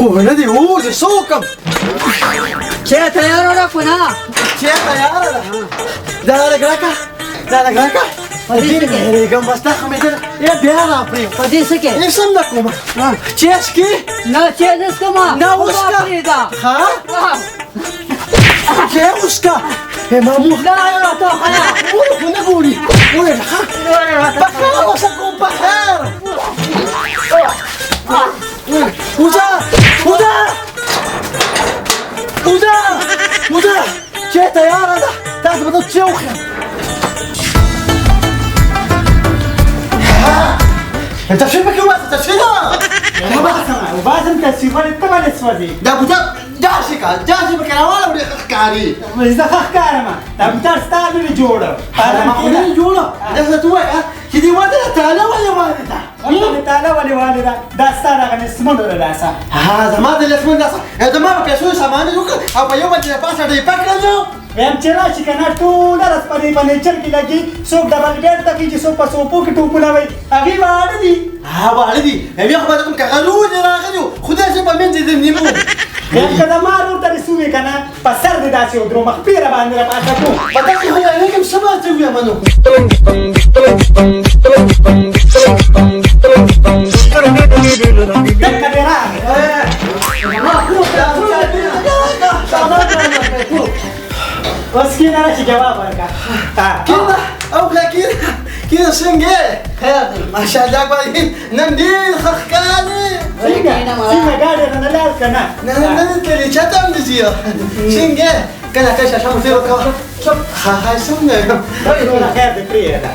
خو نه دی اوس څوکم چې تیار را کو نه چې تیار ده دا لګراکا ریګم بس تا خمېدل یا بیا را پرې په دې څه کې یې سم نه کوم چې اسکی نه چې نه سما نه اوسکا ها چې اوسکا مامو لا يا طاحنا ونه ګوري ونه ها بخیر وسکم بخیر ودا چې تیار ده تاسو به څه وخت انت شو بك واسطه تشيله ما بسمع وبعدين تسيبني انت ما تسوي ده بوتا جاسي بك ولا بدي اخكاري اذا خكارما ده بتاع ستابل جوړه هذا ما خليني جوله ده توي كدي والده تعالى ولا والده تعالى ولا والده ده ستاره غن اسمه ولا اسا هذا ما ده الاسم ده هذا ما بيسوي سامان يوك او يوم اللي پاسه دې پکړنو هم چې راشي کنه ټول راس پرې باندې چر کې لګي څوک ډبل بیٹ تکي چې څوک په سوپو کې ټوپونه وي هغه واړه دي ها واړه دي هم یو خبره کوم کغلو دي راغلو خدای چې په من دې نیمو هم کله ما ورته رسوي کنه په سر دې داسې ودرو مخپیره باندې را پاتې کو پتہ هو یې کوم سبا ته وي منو دغه دې راغی اوس کې نه راشي جواب ورکړه كده او كده سنجي ما شاء الله كويس ننديل خخكاني سيما قاعد انا لا كنا ننديل شتم دزيو سنجي كنا كاش عشان في ركوع شوف هاي سنجي انا خير بكري هذا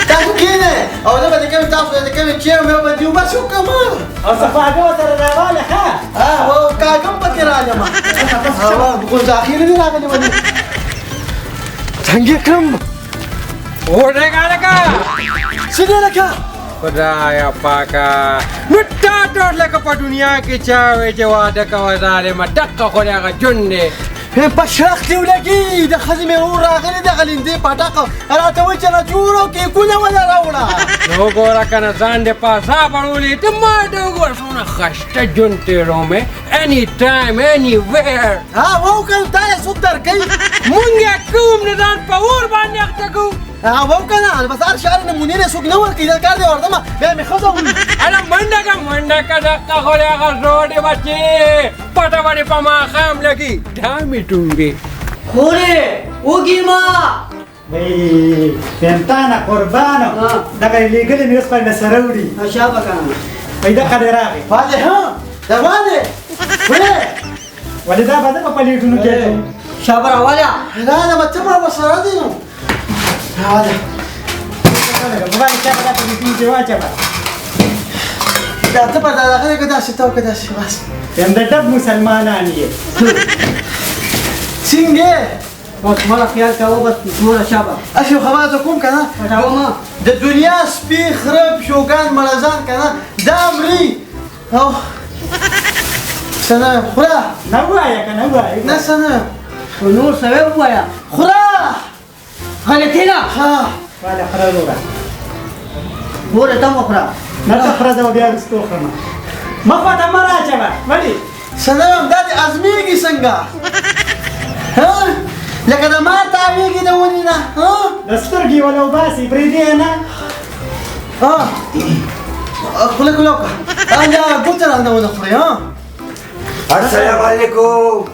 تعرفوا كده او لما تكمل تعرفوا اذا كمل تشيم يوم بديو بس شو كمان صفاقه ترى الرجال ها هو كاكم بكراجه ما هو بقول اخير دي راغلي ودي تنجي كم Udah kan? Sudah laka. Khudaya paka. Nutta tot laka pa dunia ki chawe jawada ka wazare ma dakka khoda ka junne. بشرختي ولقي ده خزمي هو راغلي ده غليندي پټاقه را ته وچ نه جوړو کې کوله ولا راوړه نو ګورا کنه ځان دې پاسا پړولې ته ما دې ګور سونه خشته جونته رومه اني ټایم اني وير ها وو کله تا سو درګي مونږه کوم نه ځان په ور باندې اخته ها وو کنه بس ار شهر نمونه نه سوق نور کې دا کار دی ورته ما به مخه انا منډه کا دکا خوره کا روډي بچي پټه باندې پما خام لګي ډامي ټونګي خوره وګي ما وای پنتانا قربانو دا لګل مې اوس په سروړي شابه کنه پیدا کړی راغی فاضي ها دا باندې وله ولدا باندې په پلیټونو کې شابه راواله دا دا متما وسره دي نو هذا موبایل کې دا په دې کې واچا دا ته په دا هغه کې دا ستو کې دا شي بس هم د دب مسلمانان یې څنګه ما تمہارا خیال کا وہ بس تمہارا شابه اشو خواتكم كنا ما د دنیا سپي خرب شوګان ملزان کنا دا امري او سنه خورا نه وایا کنه وایا نه سنه نور سبب وایا خورا غلطینا ها والا خرابورا بوله تم اخرى نه ته فرزه بیا رستو خرما ما فاته مراچا ولی سنه دا دي ازميږي څنګه ها لکه دا ما تاویږي د ونی نه ها دسترګي ولا وباسي پریدي نه ها خلک لوکا انا قلت انا ونخري ها السلام عليكم.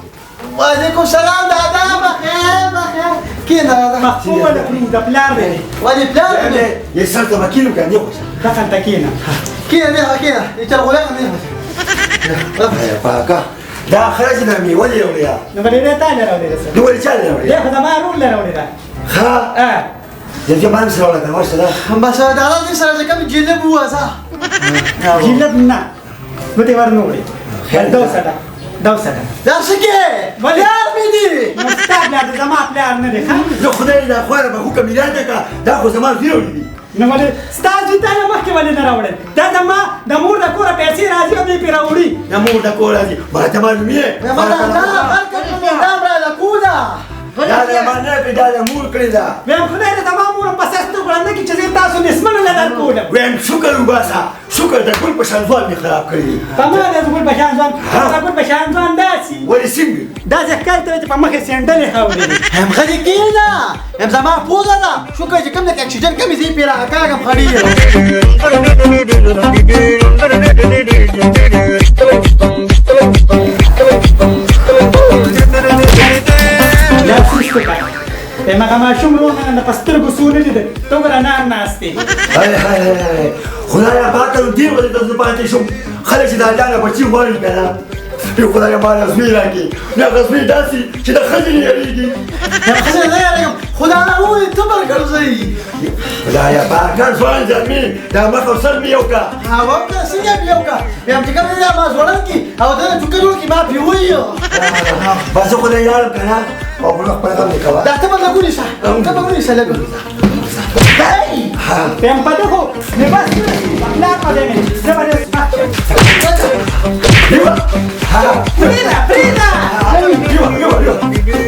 وعليكم السلام دادا بخير كده دادا مخفوض ولا فريد بلار دي ودي بلاد يسرت مكينو كان يخش. دخل تكينا كده نيها كده يتلغوا لك نيها يا باكا ده خرجنا مي ولي وليا نبغى ليه تاني لو ليه سر دول جال وليا ياخذ ما رول لو ليه خا يا جماعه مسرا ولا كمان سلا بس دادا دي سره كم جلب هو صح جلبنا بدي ورنوري دوسة دوسة ده سكي ولا ميدي مستعد لهذا زمان بلار ندي خا لو خدای دا خوره به حکم ميلادك دا خو زمان فيرو دي نمبر ستاسو ته نه مخکې ولې نه راوړل دا زما د مور د کوره پیسې راځي او دې پې راوړي د مور د کور راځي مرته معلومه ما دا دا برا کودا دا د باندې په دا د مور کړی دا ویم خدای دې زما مور په سختو کړنده کې چې زه تاسو نسمنه نه درکولم ویم شکر وباسا شکر د ګل په شان ځوان مې خراب کړی دی په ما د ګل بشان ځوان د ګل بشان ځوان داسي ولې څنګه داسې ښکاري ته چې په مخ یې سینډلې خاورې دي هم غدي کینا هم زما پوزه ده شکر چې کوم د اکسیجن کمی زی پیرا کاګم خړی لا فوسته په مګه ماشوم روغه نه پسترګو سولې دي ته ګره نه ناشته هاي هاي هاي خدایا پاکه دې ولې د پاتې شم خلک چې دا ځان بچي وایي کنه یو خدایا ما رسمي راکې نه رسمي داسي چې د خځې یریږي خځه نه یارم خدا نه وې تبر ګرځي خدایا پاکه ځوان ځمې دا مخ سر مې یو کا هاو کا څنګه بیوکا هم چې کوم نه ما زوړل کی او دا چې کډول کی ما پیوي بس خو نه یار کنه او بل خپل غم نکوا دا ته بل ګوري شه ته بل ګوري شه لګو هاي په پته خو نه بس لا پدې نه زبر دیوا ها پریدا پریدا دیوا دیوا دیوا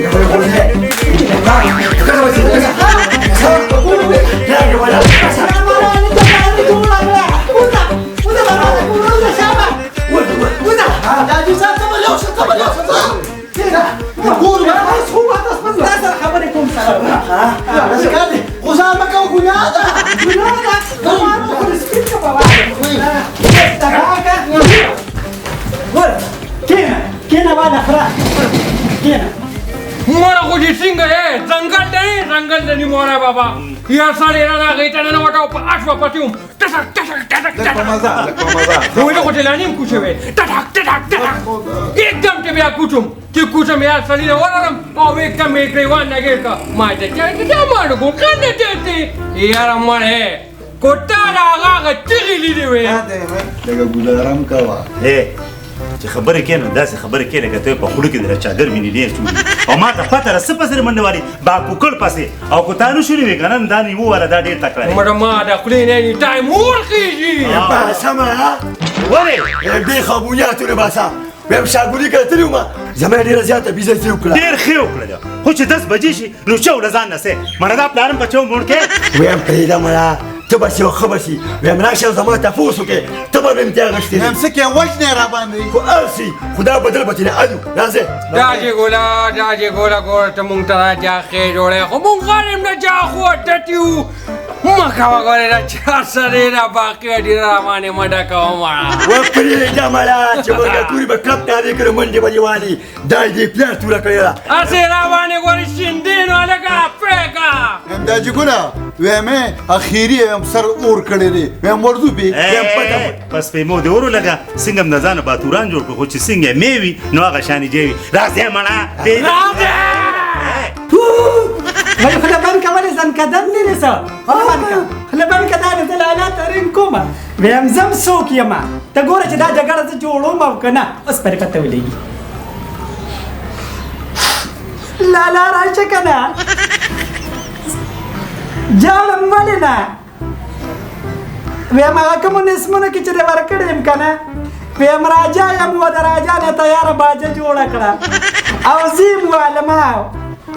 मोरा को जी सिंग है जंगल नहीं मोरा बाबा या सारे ना गई तना ना वाटा आठ वापसियum टसक टसक टसक टसक वो लोग चला नहीं कुछ है टटक टटक टटक एकदम ते बिया कुछ में यार सारी वरम और एक का में क्रेवान नगे का माजे क्या मार को करने देते यार अमर है कोटा लागा गच्ची ली वे لکه ګلارم کوا چې خبره کینو داسې خبره کې لکه ته په خوله کې د چادر مینې ډېر چوي او ما ته پته را سپه سره منډه واري با کوکړ پسې او کو تانو شونې وي کنه دا نیمو ولا دا ډېر تکړه دی مړه ما دا خلې نه ټایم ورخیږي باسمه ولې دې خبونیاتونه باسا ویم شاګوري کتلی وم زما ډېره زیاته بیزتي وکړه ډېر ښه وکړه خو چې 10 بجې شي نو چا له ځان نه سه مړه دا پلان بچو مونږ کې ویم پرېږده مړه ته به شي او ښه به شي ویم راشه زما تپوس وکړې ته به مې امتیا غشتې هم څه کې وښنه را باندې خو هر شي خدا بدل به ترې الو راځه داجی ګولا ګور ته مونږ ته راجا خې جوړې خو مونږ غواړم نه جا خو ټټیو مکه وګورې را چا سره را باقي ډیر را باندې مډه کوم و پرېږده مړه چې موږ ټولې به کلب تابع کړو منډې به دې والي دا یې دې پلار توره کړې ده اسې را باندې ګورې شیندین هلکه پرېږه هم دا جګونه ویمه اخیری هم سر اور کړی دی ویم ورځو بي پس په مو د ورو لګه څنګه نه ځان به توران جوړ کړو چې څنګه میوي نو هغه شانی جیوي راځه مړه ولی خلا بان کولې ځان قدم نه رسو خلا بان کدا د لالات رین کومه ویم زم سوک یما ته ګوره چې دا جګړه ته جوړوم او کنه اوس پرې پته ولګي لالا راشه کنه جاړم ولې نه ویم هغه کمونیزمونه کې چې د ورکړې یم کنه ویم راجا یم و د راجا نه تیاره باجه جوړه کړه او زیم والما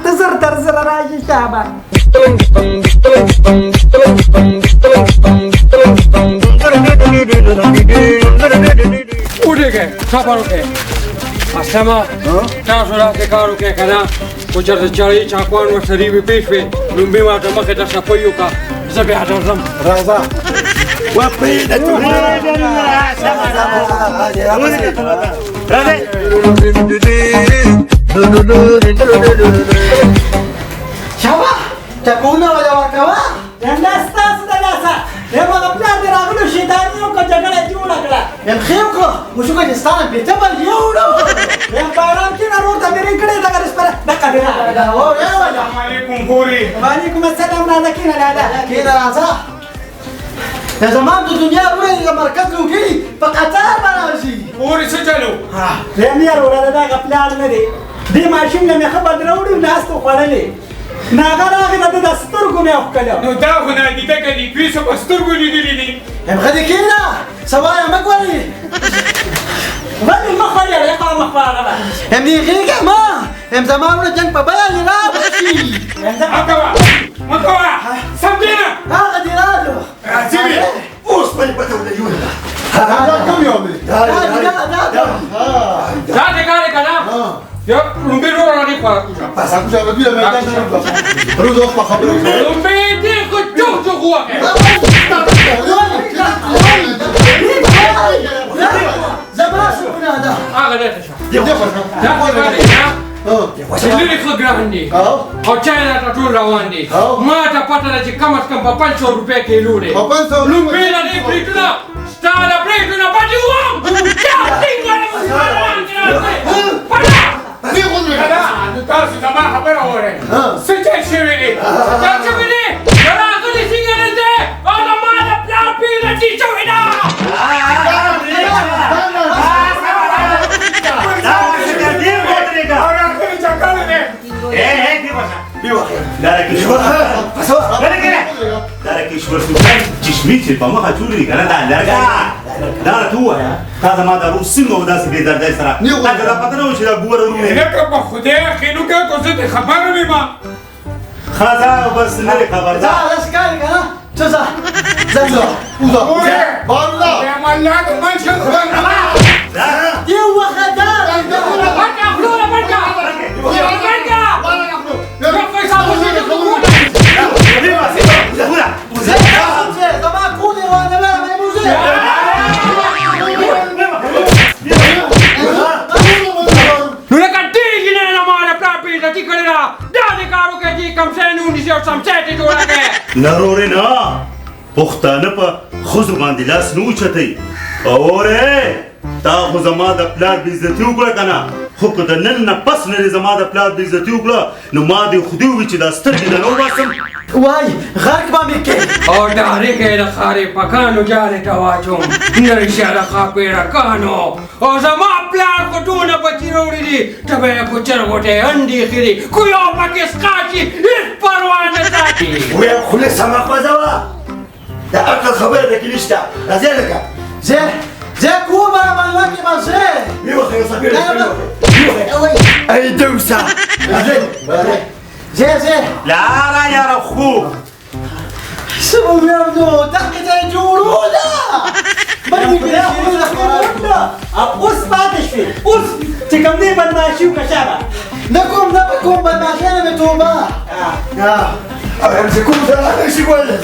ته زر تر زر راځي شابه उठेगे साफा रुके अस्मा तاسو راځه کار وکړه کنه او چرته چړې چاکوان و سری به پیش وي لومبي ما ته مخه ته صفایو کا زه به اعظم راځه و پرېږده ته شابه چکونه ولا ورکوا یاندا ستاسو د لاسه یو هغه پلان دی راغلو شیطانیو کو جګړه جوړه کړه هم خیو کو وشو کې ستانه په ته بل یو نو یم باران کې نور ته مې کړه دا غرس پر د کډه دا و یا ولا علیکم ګوري وعلیکم السلام راځه کې نه لاله کې راځه د زمان د دنیا روی د مرکز نو کې په قطار باندې ګوري څه چلو زم یې وروره دا غپلان نه دی دې ماشین نه خبر دروړو ناس ته خړلې ناګه د سترګو مې وکړل نو دا خو نه دي ته کدي پیسه په سترګو لیدلې دي هم غدي کینا سوایا مګوري ولې مخالي یا قام مخاله هم دي غيګه ما هم زمانو جنگ په بیان را بشي مکوا سمدینا هغه دی راځو اوس په دې پته ولګي کوم یو دی دا دا دې کار کنه یو لومبي ورو نه خو پس aku jangan bilang mereka terus apa khabar لومبي دې کو چوک چوک وکه زما شو هذا هغه دې شه dia apa دا څنګه لري خو ګران دي او چاینا ته ټول روان دي ما ته پته ده چې کم از کم په 500 روپے کیلو دی لومبي نه دی پریټونه ستاره پریټونه پټي وم چا څنګه نه پټا تاسو زما خبره اورئ څه چې شوی دی دا شوی دی دا غلي څنګه نه دی او دا ما د پلا پیره دي شوی دا چشمی په مخه چوري کنه دا لرګه دا ته وایا دا ما دا روس څنګه وداسې به درځي سره دا پته نه و چې دا ګور ورونه نه که په خدای خینو کې کو څه خبر نه ما خدا بس نه خبر لا اسكال كذا تزا زنزا Balla يا ملاك ما شاء الله دي وخدا بركة فلولا بركة بركة رفع صابون زي طبعا كوني وانا لا ما يموزي Non è cattivi nella mano proprio ti crederà date caro che ti cam sei non di sam sete tu la che نروري نه پښتانه په خزو باندې لاس نو چتای اوره تا خو زما د پلار بې عزتي وکړه کنه خو که د نن نه پس نه زما د پلار بې عزتي وکړه نو ما دې خدای وي چې دا سترګې نه وباسم واي غرق ما بيكي او داره که دا خاری پکانو جاره تواچوم نرشا دا خاپیرا کانو او زما پلار کتونه بچی روڑی دی تبه کچر گوٹه اندی خیری کویو پاکس قاچی اس پروانه ساتی ويا خلي سما قزوا دا اكل خبر ده كنيشتا رزيلك زي كوبا ما لك ما زي ميو خير صبير اي دوسه زي لا لا يا رخو سبو يردو دقة جورودا بني بلا ولا أبوس بعدش في أوس تكملي بدماشي وكشابة نكم بدماشي أنا بتوبة امسكوا ده انا شي ولا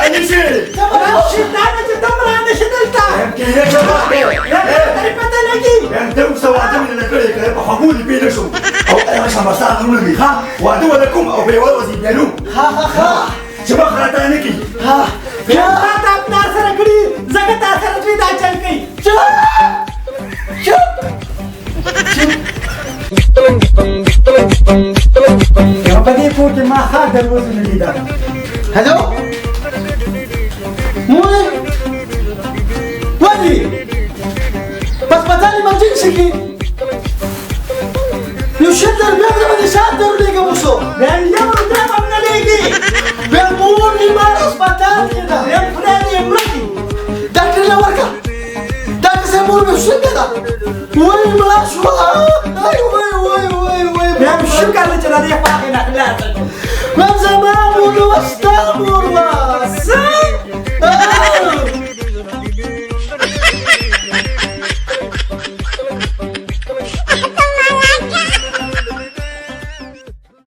انا شي تمام شدنا تمام أنا شدلتا يمكن يا شباب تعرف تلاقي انت مسوات من الكريك يبقى حمولي بينشم او انا مش همساعد لي ها وعدوا لكم او بيوال وزيد يلوم ها شباب خلاتانكي ها يا راتا بنا سرقري زكاة سرقري دا چلكي شوف يا بدي فوت ما خاد الوزن اللي ده هلو مولي ودي بس بداني ما تمسكي يشد البيض بدي شادر ليك موسو باليوم ده من ليكي بالموني ما رسبتان كده يا فلاني يا مرتي داك اللي ورقه داك سمور بشد ده وي ما شو وي يا مشوك على جلالي فاقنا لا من زمان